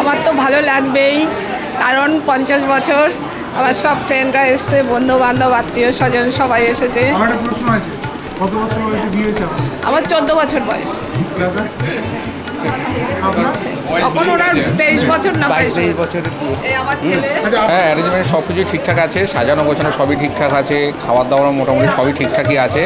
আমার তো ভালো লাগবেই, কারণ 50 বছর আমার সব ফ্রেন্ডরা এসছে, বন্ধু বান্ধব আত্মীয় স্বজন সবাই এসেছে। আমার একটা প্রশ্ন আছে, কত বছর বয়সে বিয়ে হয়েছে আমার 14 বছর বয়স। তখন ওনার 23 বছর না 22 বছর। এই আমার ছেলে। হ্যাঁ, অ্যারেঞ্জমেন্ট সব কিছু ঠিকঠাক আছে, সাজানো গোছানো সবই ঠিকঠাক আছে, খাবার দাবার মোটামুটি সবই ঠিকঠাকই আছে।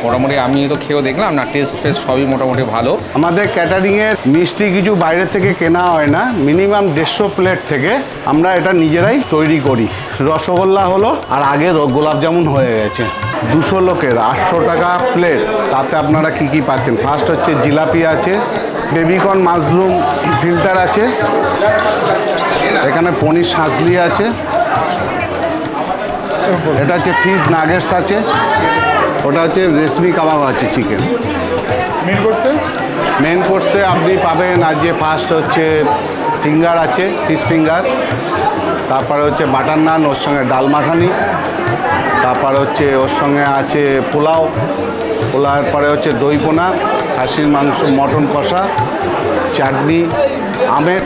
মোটামুটি আমি তো খেয়েও দেখলাম না, টেস্ট ফেস্ট সবই মোটামুটি ভালো। আমাদের ক্যাটারিংয়ের মিষ্টি কিছু বাইরে থেকে কেনা হয় না, মিনিমাম 150 প্লেট থেকে আমরা এটা নিজেরাই তৈরি করি। রসগোল্লা হলো, আর আগে গোলাপ জামুন হয়ে গেছে। 200 লোকের 800 টাকা প্লেট। তাতে আপনারা কি কি পাচ্ছেন? ফার্স্ট হচ্ছে জিলাপি আছে, বেবিকর্ন মাশরুম ফিল্টার আছে, এখানে পনির সাজলি আছে, এটা হচ্ছে ফিশ নাগেটস আছে, ওটা হচ্ছে রেশমি কাবাব আছে চিকেন। মেন কোর্সে আপনি পাবেন আজ যে ফার্স্ট হচ্ছে ফিঙ্গার আছে, ফিশ ফিঙ্গার, তারপরে হচ্ছে বাটার নান, ওর সঙ্গে ডাল মাখানি, তারপর হচ্ছে ওর সঙ্গে আছে পোলাও, পোলাওয়ের পরে হচ্ছে দই পোনা, খাসির মাংস, মটন কষা, চাটনি, আমের,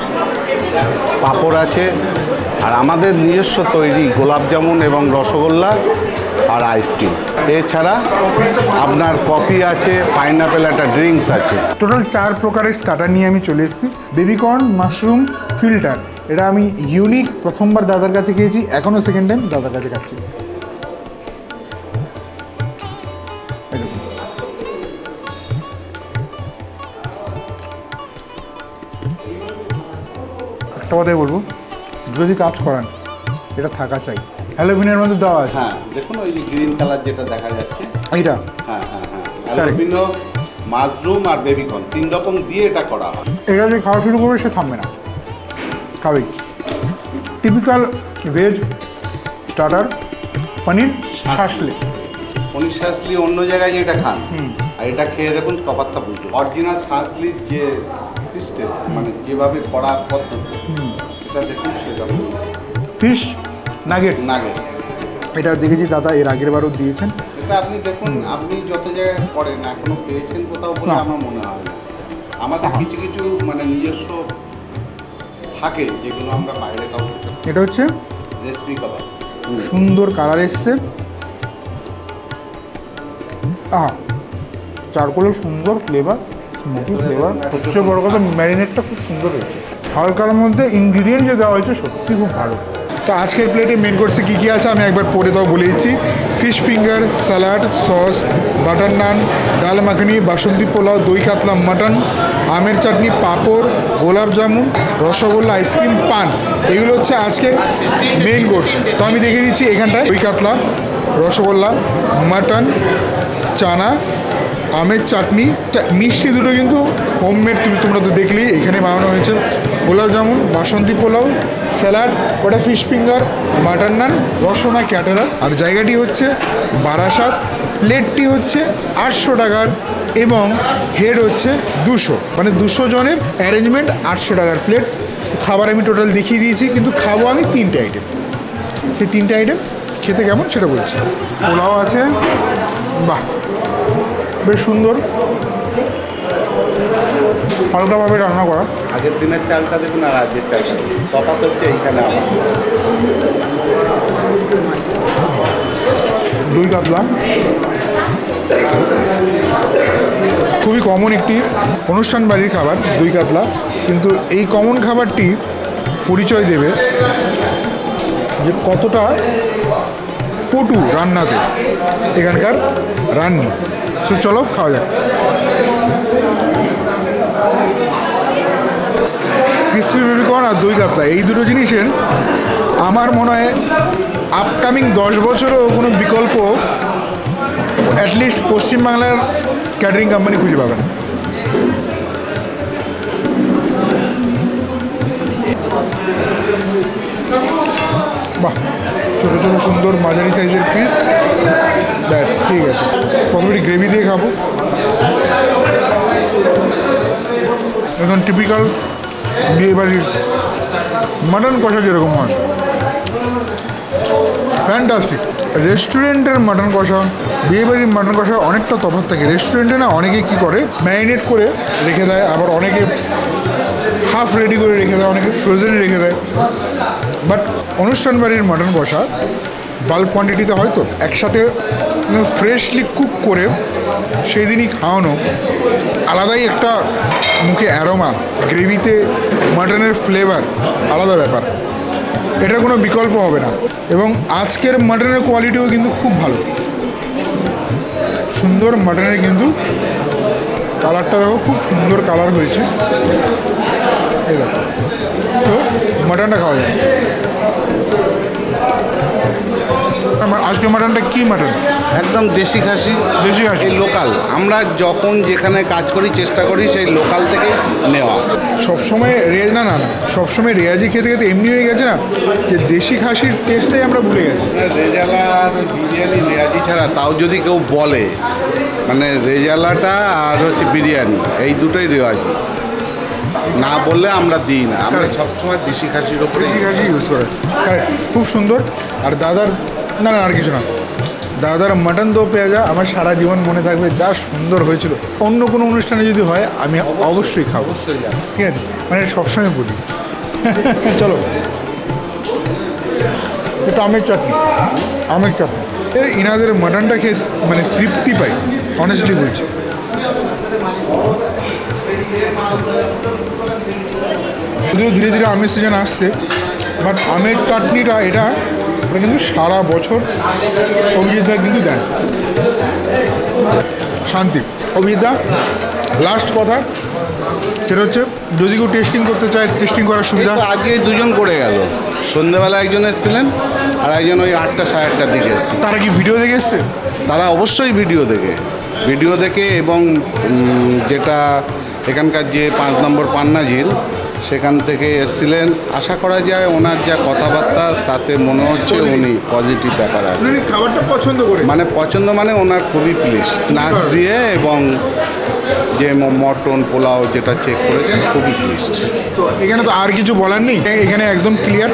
পাঁপড় আছে, আর আমাদের নিজস্ব তৈরি গোলাপ জামুন এবং রসগোল্লা আর আইসক্রিম। এছাড়া আপনার কফি আছে, পাইনাপেল একটা ড্রিঙ্কস আছে। টোটাল 4 প্রকারের স্টার্টার নিয়ে আমি চলে এসেছি। বেবিকর্ন মাশরুম ফিল্টার, এটা আমি ইউনিক প্রথমবার দাদার কাছে খেয়েছি, এখনও সেকেন্ড টাইম দাদার কাছে খাচ্ছি। একটা কথাই বলবো, যদি কাজ করেন এটা থাকা চাই। হ্যালোভিনের মধ্যে দেওয়া আছে। হ্যাঁ, দেখুন ওই যে গ্রিন কালার যেটা দেখা যাচ্ছে এইটা, হ্যাঁ হ্যাঁ হ্যাঁ, অ্যালুমিনো, মাশরুম আর বেবিকর্ন 3 রকম দিয়ে এটা করা হয়। এটা যে খাওয়া শুরু করবে সে থামবে না, খাবেই। টিপিক্যাল ভেজ স্টার্টার, পনির শাসলি। পনির শাসলি অন্য জায়গায় যেটা খান, আর এটা খেয়ে দেখুন তফাৎটা বুঝুন। অরিজিনাল শাসলির যে সিস্টেম, মানে যেভাবে করার পদ্ধতি, এটা দেখুন সেরকম। ফিশ নাগেটস, এটা দেখেছি দাদা এর আগের বারও দিয়েছেন। এটা আপনি দেখুন, আপনি যত জায়গায় করেন এখনো পেয়েছেন কোথাও বলে আমার মনে হয় না। আমাদের কিছু কিছু মানে নিজস্ব থাকে যেগুলো আমরা বাইরে কাউকে। এটা হচ্ছে রেসিপি কাবাব, সুন্দর কালার এসছে, চারকোলের সুন্দর ফ্লেভার, স্মোকি ফ্লেভার, সবচেয়ে বড় কথা ম্যারিনেটটা খুব সুন্দর হয়েছে। হালকার মধ্যে ইনগ্রিডিয়েন্ট যে দেওয়া হয়েছে সত্যি খুব ভালো। তো আজকের প্লেটে মেন কোর্সে কী কী আছে আমি একবার পরে তাও বলে দিচ্ছি। Fish finger, salad, sauce, butter naan, dal makhani, বাসন্তী পোলাও, দই কাতলা, মাটন, আমের চাটনি, পাঁপড়, গোলাপ জামুন, রসগোল্লা, আইসক্রিম, পান, এগুলো হচ্ছে আজকের মেন কোর্স। তো আমি দেখিয়ে দিচ্ছি এখানটায় দই কাতলা, রসগোল্লা, মাটন, চানা, আমের চাটনি, মিষ্টি দুটো কিন্তু হোমমেড, তোমরা তো দেখলেই এখানে বানানো হয়েছে। গোলাপ জামুন, বাসন্তী পোলাও, স্যালাড, ওটা ফিশ ফিঙ্গার, বাটার নান, রসনা ক্যাটারার। আর জায়গাটি হচ্ছে বারাসাত, প্লেটটি হচ্ছে 800 টাকার এবং হেড হচ্ছে 200, মানে 200 জনের অ্যারেঞ্জমেন্ট 800 টাকার প্লেট। খাবার আমি টোটাল দেখিয়ে দিয়েছি, কিন্তু খাবো আমি 3টে আইটেম। সেই 3টে আইটেম খেতে কেমন সেটা বলছি। পোলাও আছে, বাহ বেশ সুন্দর, হালকাভাবে রান্না করা। আগের দিনের চালটা দেখুন আর আজকের চালটা তফাৎ হচ্ছে এইখানে। আমার দই কাতলা খুবই কমন একটি অনুষ্ঠান বাড়ির খাবার, দই কাতলা, কিন্তু এই কমন খাবারটি পরিচয় দেবে যে কতটা পটু রান্নাতে এখানকার রান্নি। সো চলো খাওয়া যাক। ক্রিসপি বেবিকর্ন আর দই কাতলা, এই দুটো জিনিসের আমার মনে হয় আপকামিং 10 বছরেও কোনো বিকল্প অ্যাটলিস্ট পশ্চিমবাংলার ক্যাটারিং কোম্পানি খুঁজে পাবে না। বাহ, ছোটো ছোটো সুন্দর মাঝারি সাইজের পিস, ব্যাস ঠিক আছে। কতগুলি গ্রেভি দিয়ে খাবো, এখন টিপিক্যাল বিয়েবাড়ির মাটন কষা যেরকম হয়, ফ্যান্টাস্টিক। রেস্টুরেন্টের মাটন কষা, বিয়েবাড়ির মাটন কষা অনেকটা তফাৎ থাকে। রেস্টুরেন্টে না অনেকে কী করে ম্যারিনেট করে রেখে দেয়, আবার অনেকে হাফ রেডি করে রেখে দেয়, অনেকে ফ্রোজেন রেখে দেয়। বাট অনুষ্ঠান বাড়ির মাটন কষা বাল্ক কোয়ান্টিটিতে হয়তো একসাথে ফ্রেশলি কুক করে সেই দিনই খাওয়ানো আলাদাই একটা মুখে অ্যারোমা, গ্রেভিতে মাটনের ফ্লেভার আলাদা ব্যাপার, এটার কোনো বিকল্প হবে না। এবং আজকের মাটনের কোয়ালিটিও কিন্তু খুব ভালো, সুন্দর মাটনের কিন্তু কালারটা দেখো, খুব সুন্দর কালার হয়েছে। এই দেখো, তো মাটনটা খাওয়া যায়। আজকে মাটনটা কি মাটন? একদম দেশি খাসি, দেশি খাসি। এই লোকাল। আমরা যখন যেখানে কাজ করি চেষ্টা করি সেই লোকাল থেকে নেওয়া। সবসময় রেয়াজ না, সবসময় রেয়াজি খেতে খেতে এমনি হয়ে গেছে না যে দেশি খাসির টেস্টটাই আমরা ভুলে গেছি। রেজালা আর বিরিয়ানি রেয়াজি ছাড়া তাও যদি কেউ বলে, মানে রেজালাটা আর হচ্ছে বিরিয়ানি, এই দুটোই রেওয়াজি। না বললে আমরা দিই না, আমরা সবসময় দেশি খাসির ওপরে দেশি খাসি ইউজ করে। খুব সুন্দর। আর দাদার না আর কিছু না, দাদার মাটন দো পেঁয়াজা আমার সারা জীবন মনে থাকবে, যা সুন্দর হয়েছিল। অন্য কোনো অনুষ্ঠানে যদি হয় আমি অবশ্যই খাবো, অবশ্যই যাবে। ঠিক আছে, মানে সবসময় বলি। চলো একটু আমের চাটনি, আমের চাটনি। ইনাদের মাটনটা খেয়ে মানে তৃপ্তি পাই, অনেস্টলি বলছি। যদিও ধীরে ধীরে আমের সিজন আসছে, বাট আমের চাটনিটা এটা কিন্তু সারা বছর অভিজিৎ দা কিন্তু দেন। শান্তি। অভিজিৎ দা লাস্ট কথা, সেটা হচ্ছে যদি কেউ টেস্টিং করতে চায়, টেস্টিং করার সুবিধা। আজকে দুজন করে গেল, সন্ধ্যেবেলা একজন এসেছিলেন আর একজন ওই 8টা সাড়ে 8টার দিকে এসছে। তারা কি ভিডিও দেখে এসছে? তারা অবশ্যই ভিডিও দেখে এবং যেটা এখানকার যে 5 নম্বর পান্না ঝিল সেখান থেকে এসেছিলেন। আশা করা যায় ওনার যা কথাবার্তা তাতে মনে হচ্ছে উনি পজিটিভ ব্যাপার আছে। উনি খাবারটা পছন্দ করে, মানে পছন্দ, মানে ওনার খুবই প্লিজ স্ন্যাক্স দিয়ে এবং যে মটন পোলাও যেটা চেক করেছেন খুবই প্লিজড। তো এখানে তো আর কিছু বলার নেই, এখানে একদম ক্লিয়ার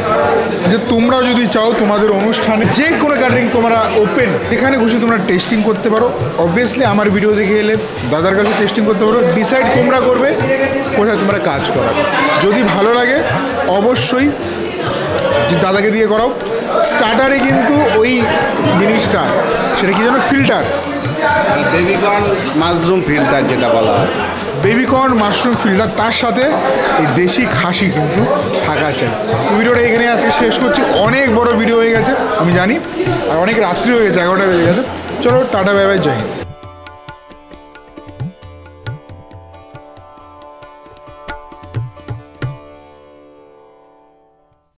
যে তোমরা যদি চাও তোমাদের অনুষ্ঠানে যে কোনো ক্যাটারিং তোমরা ওপেন, যেখানে খুশি তোমরা টেস্টিং করতে পারো। অবভিয়াসলি আমার ভিডিও দেখে এলে দাদার কাছে টেস্টিং করতে পারো, ডিসাইড তোমরা করবে কোথায় তোমরা কাজ করাবে। যদি ভালো লাগে অবশ্যই দাদাকে দিয়ে করাও। স্টার্টারে কিন্তু ওই জিনিসটা, সেটা কি যেন ফিল্টার, বেবিকর্ন মাশরুম ফিল্টার যেটা বলা হয়, বেবিকর্ন মাশরুম ফিল্টার, তার সাথে এই দেশি খাসি কিন্তু থাকা চাই। ভিডিওটা এখানে আজকে শেষ করছি, অনেক বড় ভিডিও হয়ে গেছে আমি জানি, আর অনেক রাত্রি হয়ে গেছে, 11টা বেজে গেছে। চলো টাটা, বাই বাই, জয় হিন্দ।